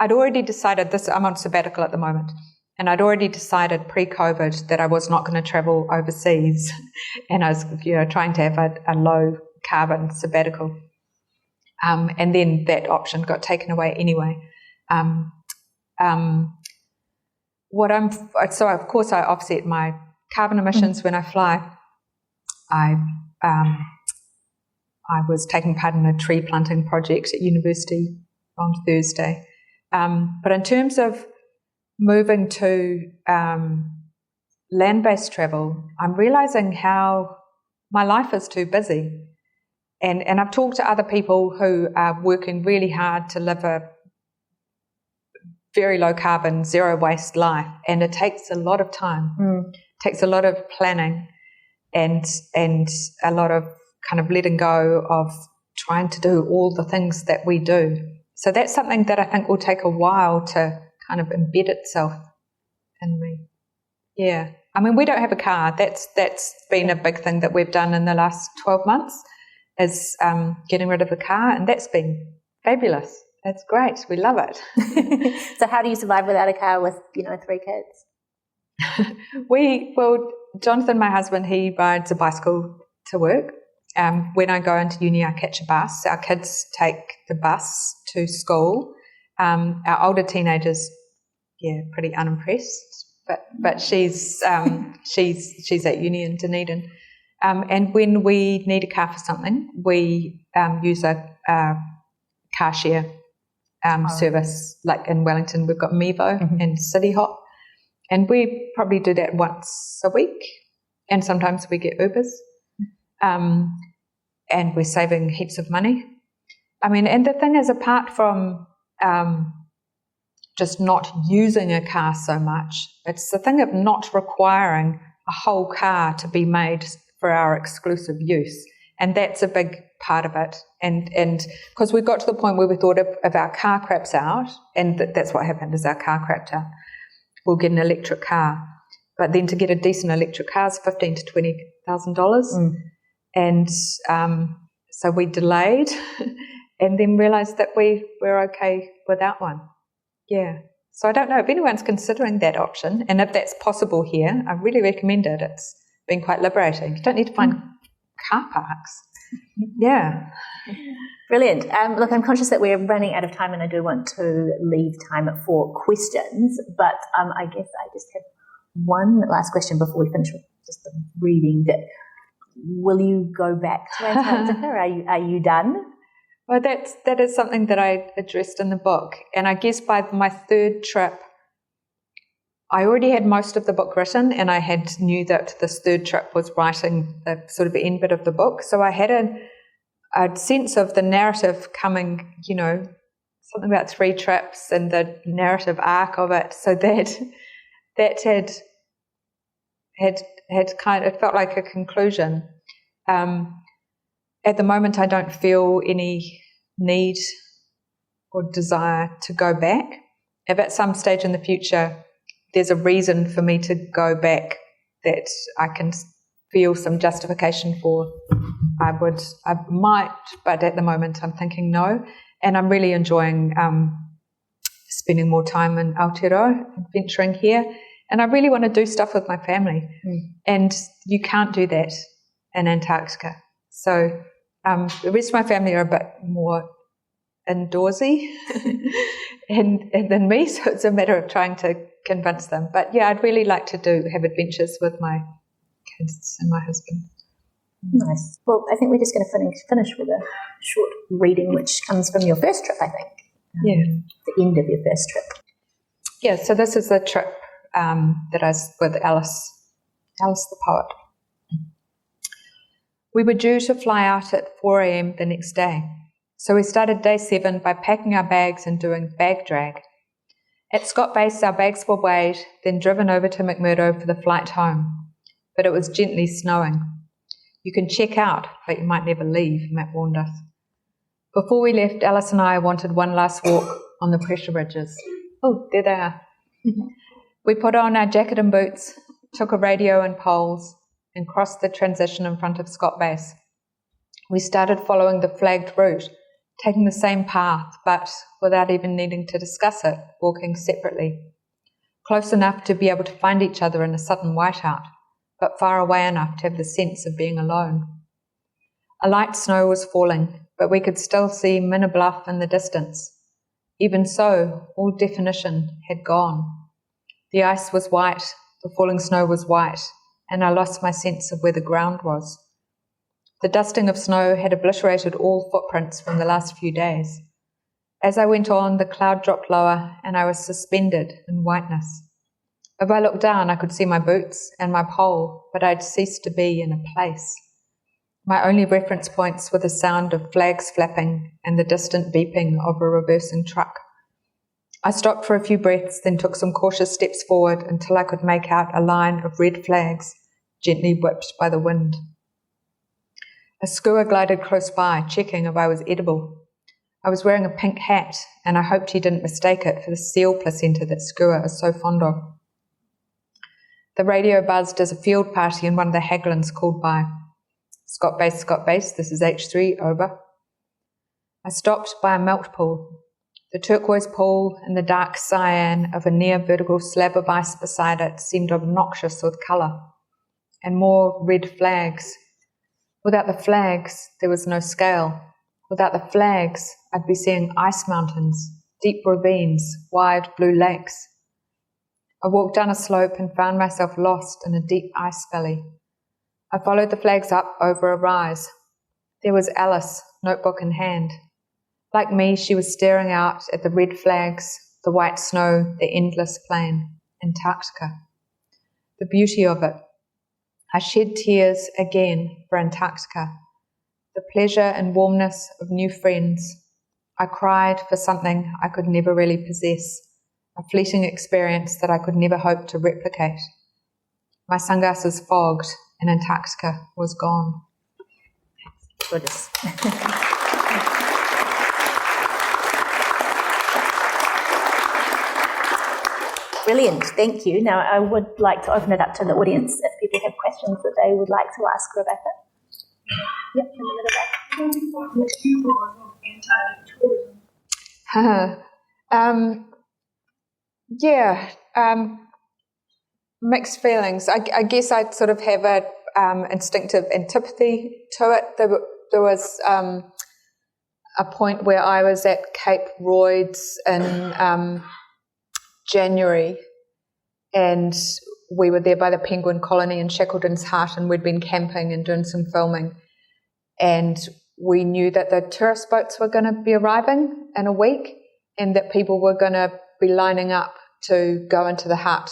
Speaker 3: I'd already decided this. I'm on sabbatical at the moment, and I'd already decided pre-COVID that I was not going to travel overseas, and I was trying to have a low carbon sabbatical, and then that option got taken away anyway. So of course I offset my carbon emissions when I fly. I was taking part in a tree planting project at university on Thursday. But in terms of moving to land-based travel, I'm realising how my life is too busy. And I've talked to other people who are working really hard to live a very low carbon, zero waste life, and it takes a lot of time. It takes a lot of planning and a lot of kind of letting go of trying to do all the things that we do. So that's something that I think will take a while to kind of embed itself in me. Yeah. I mean, we don't have a car. That's been a big thing that we've done in the last 12 months is getting rid of the car, and that's been fabulous. It's great. We love it.
Speaker 2: So how do you survive without a car with, 3 kids?
Speaker 3: Jonathan, my husband, he rides a bicycle to work. When I go into uni, I catch a bus. Our kids take the bus to school. Our older teenagers, pretty unimpressed, but she's at uni in Dunedin. And when we need a car for something, we use a car share service. Like in Wellington, we've got Mevo and City Hop, and we probably do that once a week, and sometimes we get Ubers. And we're saving heaps of money. I mean, and the thing is, apart from just not using a car so much, it's the thing of not requiring a whole car to be made for our exclusive use. And that's a big part of it. And because we got to the point where we thought if our car craps out, and that's what happened, is our car crapped out, we'll get an electric car. But then to get a decent electric car is $15,000 to $20,000. And so we delayed and then realised that we were okay without one. Yeah. So I don't know if anyone's considering that option, and if that's possible here, I really recommend it. It's been quite liberating. You don't need to find car parks. Yeah.
Speaker 2: Brilliant. Look, I'm conscious that we're running out of time, and I do want to leave time for questions, but I guess I just have one last question before we finish with just the reading. Will you go back to Antarctica? Are you done?
Speaker 3: Well, that is something that I addressed in the book, and I guess by my third trip, I already had most of the book written, and I knew that this third trip was writing the sort of end bit of the book. So I had a sense of the narrative coming, something about 3 trips and the narrative arc of it. So that had kind of, it felt like a conclusion. At the moment, I don't feel any need or desire to go back. If at some stage in the future there's a reason for me to go back that I can feel some justification for, I might, but at the moment I'm thinking no. And I'm really enjoying spending more time in Aotearoa, adventuring here. And I really want to do stuff with my family. And you can't do that in Antarctica. So the rest of my family are a bit more indoorsy than me, so it's a matter of trying to convince them. But yeah, I'd really like to have adventures with my kids and my husband.
Speaker 2: Nice. Well, I think we're just going to finish with a short reading, which comes from your first trip, I think. The end of your first trip.
Speaker 3: Yeah, so this is the trip that I was with Alice the poet. We were due to fly out at 4 a.m. the next day, so we started day 7 by packing our bags and doing bag drag. At Scott Base, our bags were weighed, then driven over to McMurdo for the flight home, but it was gently snowing. You can check out, but you might never leave, Matt warned us. Before we left, Alice and I wanted one last walk on the pressure ridges. Oh, there they are. We put on our jacket and boots, took a radio and poles, and crossed the transition in front of Scott Base. We started following the flagged route, taking the same path, but without even needing to discuss it, walking separately. Close enough to be able to find each other in a sudden whiteout, but far away enough to have the sense of being alone. A light snow was falling, but we could still see Minnabluff in the distance. Even so, all definition had gone. The ice was white, the falling snow was white, and I lost my sense of where the ground was. The dusting of snow had obliterated all footprints from the last few days. As I went on, the cloud dropped lower, and I was suspended in whiteness. If I looked down, I could see my boots and my pole, but I'd ceased to be in a place. My only reference points were the sound of flags flapping and the distant beeping of a reversing truck. I stopped for a few breaths, then took some cautious steps forward until I could make out a line of red flags, gently whipped by the wind. A skua glided close by, checking if I was edible. I was wearing a pink hat, and I hoped he didn't mistake it for the seal placenta that skua is so fond of. The radio buzzed as a field party and one of the Haglins called by. Scott Base, this is H3, over. I stopped by a melt pool. The turquoise pool and the dark cyan of a near-vertical slab of ice beside it seemed obnoxious with colour. And more red flags. Without the flags, there was no scale. Without the flags, I'd be seeing ice mountains, deep ravines, wide blue lakes. I walked down a slope and found myself lost in a deep ice valley. I followed the flags up over a rise. There was Alice, notebook in hand. Like me, she was staring out at the red flags, the white snow, the endless plain, Antarctica. The beauty of it. I shed tears again for Antarctica. The pleasure and warmness of new friends. I cried for something I could never really possess, a fleeting experience that I could never hope to replicate. My sunglasses fogged and Antarctica was gone.
Speaker 2: Goodness. Brilliant, thank you. Now I would like to open it up to the audience if people have questions that they would like to ask Rebecca. Yep, in the middle back. What's your thoughts on
Speaker 3: anti-tourism? Mixed feelings. I guess I sort of have a instinctive antipathy to it. There was a point where I was at Cape Royds in January, and we were there by the penguin colony in Shackleton's Hut, and we'd been camping and doing some filming, and we knew that the tourist boats were going to be arriving in a week and that people were going to be lining up to go into the hut,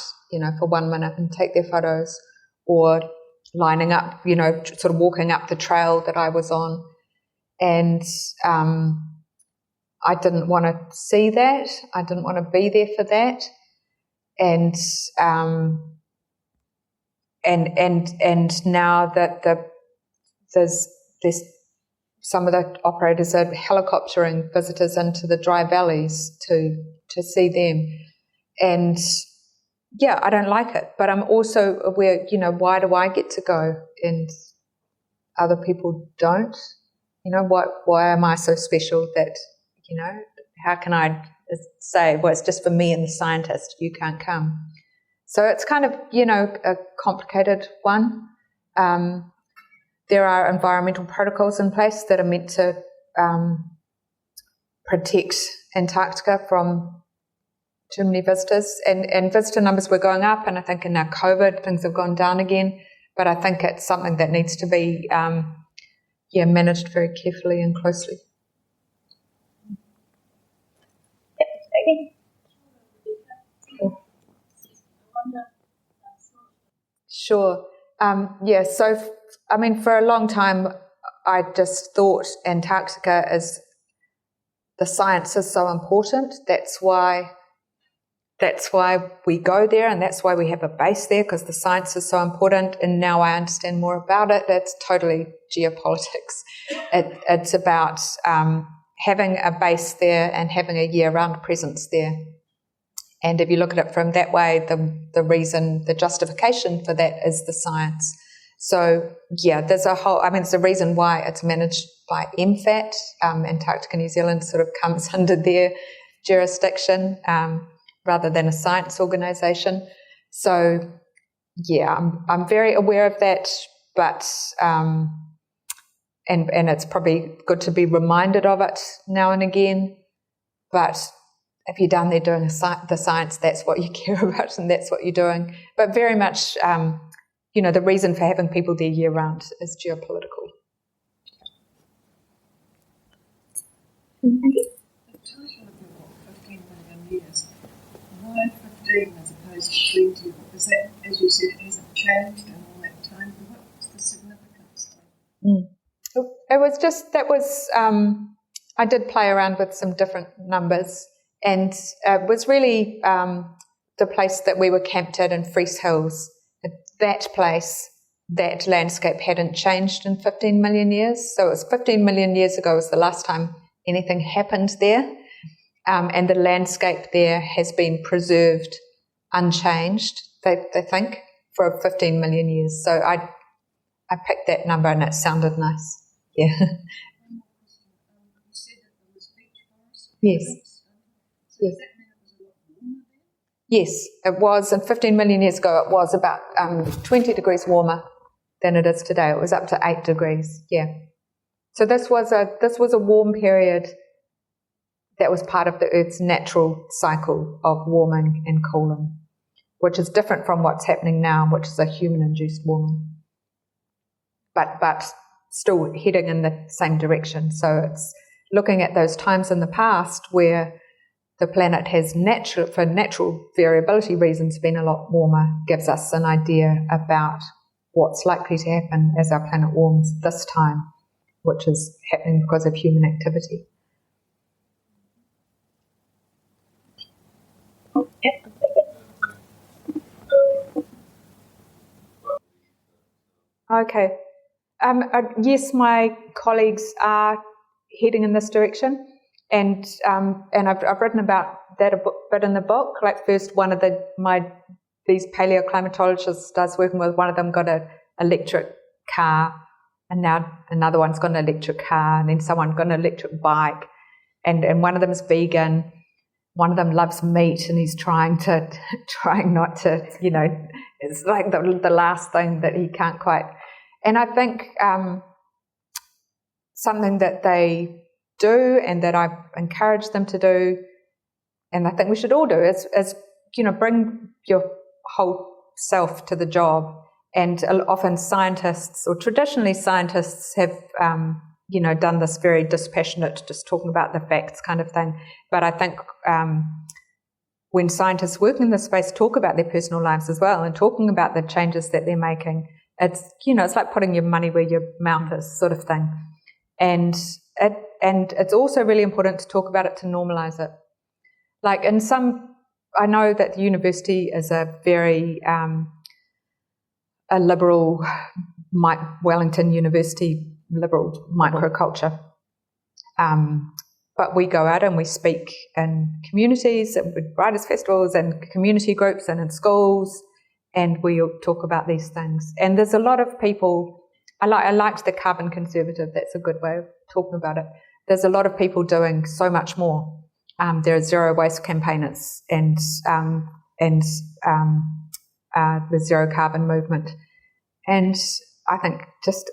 Speaker 3: for 1 minute and take their photos, or lining up, sort of walking up the trail that I was on. And I didn't want to see that. I didn't want to be there for that. And now that there's some of the operators are helicoptering visitors into the dry valleys to see them. And yeah, I don't like it, but I'm also aware, why do I get to go and other people don't? Why am I so special that, how can I say, well, it's just for me and the scientist, you can't come? So it's kind of, a complicated one. There are environmental protocols in place that are meant to protect Antarctica from too many visitors, and visitor numbers were going up, and I think in now COVID things have gone down again, but I think it's something that needs to be managed very carefully and closely.
Speaker 2: Yep, okay.
Speaker 3: Sure. So for a long time I just thought Antarctica is, the science is so important, that's why we go there, and that's why we have a base there, because the science is so important. And now I understand more about it. It's totally geopolitics. It's about having a base there and having a year-round presence there. And if you look at it from that way, the reason, the justification for that is the science. So yeah, there's a reason why it's managed by MFAT. Antarctica New Zealand sort of comes under their jurisdiction, rather than a science organisation. So yeah, I'm very aware of that, but and it's probably good to be reminded of it now and again. But if you're down there doing the science, that's what you care about and that's what you're doing. But very much, the reason for having people there year round is geopolitical.
Speaker 4: Why 15 as opposed to 20? Because that, as you said, hasn't changed in all that time. What's the significance?
Speaker 3: It was just, I did play around with some different numbers, and it was really the place that we were camped at in Freese Hills. That place, that landscape hadn't changed in 15 million years. So it was 15 million years ago was the last time anything happened there. And the landscape there has been preserved unchanged, they think, for 15 million years. So I picked that number and it sounded nice. Yeah.
Speaker 4: You said that there was beach forest?
Speaker 3: Yes.
Speaker 4: So does that mean it was a lot warmer then?
Speaker 3: Yes, it was. And 15 million years ago, it was about 20 degrees warmer. than it is today. It was up to 8 degrees. Yeah. So this was a warm period that was part of the Earth's natural cycle of warming and cooling, which is different from what's happening now, which is a human-induced warming, but still heading in the same direction. So it's looking at those times in the past where the planet has for natural variability reasons been a lot warmer, gives us an idea about what's likely to happen as our planet warms this time, which is happening because of human activity. Okay. Yes, my colleagues are heading in this direction, and I've written about that a bit in the book. Like first, one of these paleoclimatologists I was working with, one of them got an electric car, and now another one's got an electric car, and then someone got an electric bike, and one of them is vegan. One of them loves meat, and he's trying not to, it's like the last thing that he can't quite. And I think something that they do and that I encourage them to do, and I think we should all do, is bring your whole self to the job. And often scientists, or traditionally scientists, have done this very dispassionate, just talking about the facts kind of thing. But I think when scientists working in this space talk about their personal lives as well and talking about the changes that they're making, it's like putting your money where your mouth is, sort of thing. And it's also really important to talk about it, to normalise it. Like I know that the university is a very a liberal, Wellington University liberal microculture. But we go out and we speak in communities, and with writers' festivals and community groups and in schools, and we talk about these things. And there's a lot of people, I liked the carbon conservative, that's a good way of talking about it. There's a lot of people doing so much more. There are zero waste campaigners and the zero carbon movement. And I think just,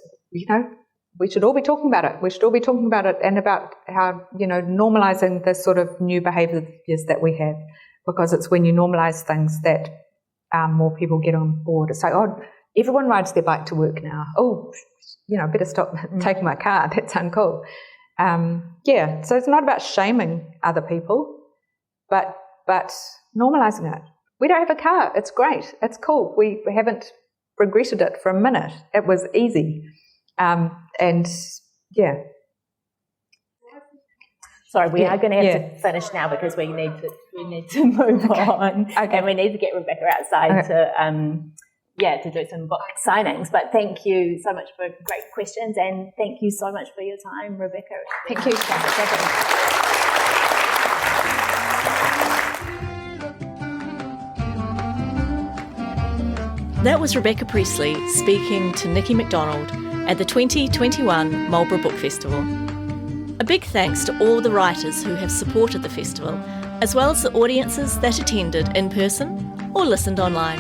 Speaker 3: we should all be talking about it. We should all be talking about it, and about how, normalising the sort of new behaviours that we have, because it's when you normalise things that more people get on board. It's like, oh, everyone rides their bike to work now. Oh, better stop taking my car. That's uncool. So it's not about shaming other people, but normalising it. We don't have a car. It's great. It's cool. We haven't regretted it for a minute. It was easy.
Speaker 2: Sorry, we are going to have to finish now because we need to move on, and we need to get Rebecca outside to do some book signings. But thank you so much for great questions, and thank you so much for your time, Rebecca.
Speaker 3: Thank you.
Speaker 1: That was Rebecca Priestley speaking to Nikki MacDonald at the 2021 Marlborough Book Festival. A big thanks to all the writers who have supported the festival, as well as the audiences that attended in person or listened online.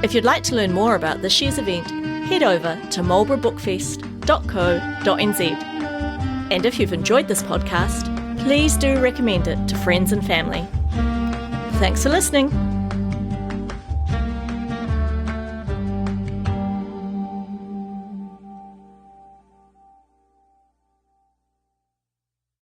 Speaker 1: If you'd like to learn more about this year's event, head over to marlboroughbookfest.co.nz. And if you've enjoyed this podcast, please do recommend it to friends and family. Thanks for listening.